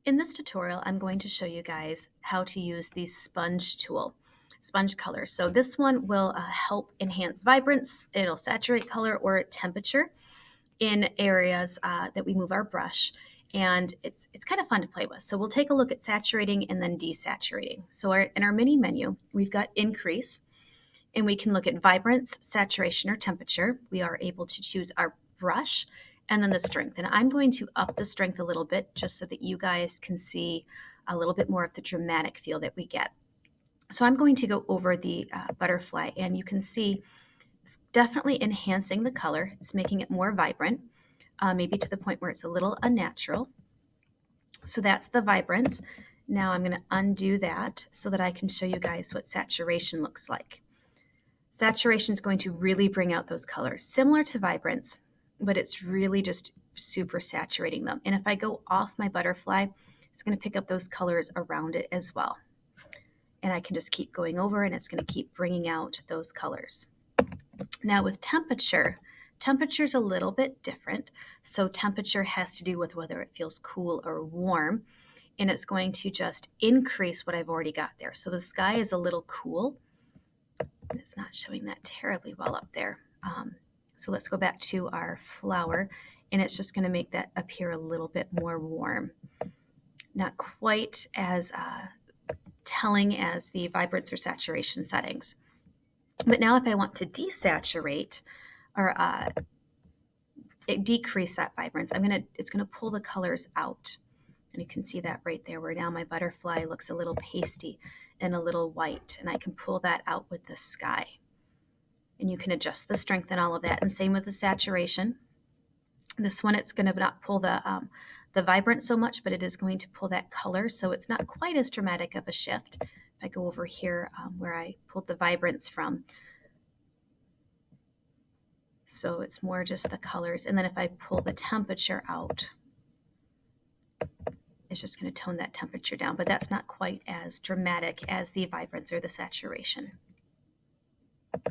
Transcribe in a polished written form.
In this tutorial, I'm going to show you guys how to use the sponge tool, sponge colors. So this one will help enhance vibrance, it'll saturate color or temperature in areas that we move our brush. And it's kind of fun to play with. So we'll take a look at saturating and then desaturating. So in our mini menu, we've got increase, and we can look at vibrance, saturation, or temperature. We are able to choose our brush and then the strength. And I'm going to up the strength a little bit just so that you guys can see a little bit more of the dramatic feel that we get. So I'm going to go over the butterfly, and you can see it's definitely enhancing the color. It's making it more vibrant, maybe to the point where it's a little unnatural. So that's the vibrance. Now I'm going to undo that so that I can show you guys what saturation looks like. Saturation is going to really bring out those colors, similar to vibrance, but it's really just super saturating them. And if I go off my butterfly, it's going to pick up those colors around it as well. And I can just keep going over, and it's going to keep bringing out those colors. Now with temperature is a little bit different. So temperature has to do with whether it feels cool or warm, and it's going to just increase what I've already got there. So the sky is a little cool, and it's not showing that terribly well up there. So let's go back to our flower, and it's just going to make that appear a little bit more warm. Not quite as telling as the vibrance or saturation settings. But now if I want to desaturate or decrease that vibrance, it's going to pull the colors out. And you can see that right there, where now my butterfly looks a little pasty and a little white, and I can pull that out with the sky. And you can adjust the strength and all of that. And same with the saturation. This one, it's going to not pull the vibrance so much, but it is going to pull that color, so it's not quite as dramatic of a shift. If I go over here where I pulled the vibrance from, so it's more just the colors. And then if I pull the temperature out, it's just going to tone that temperature down, but that's not quite as dramatic as the vibrance or the saturation.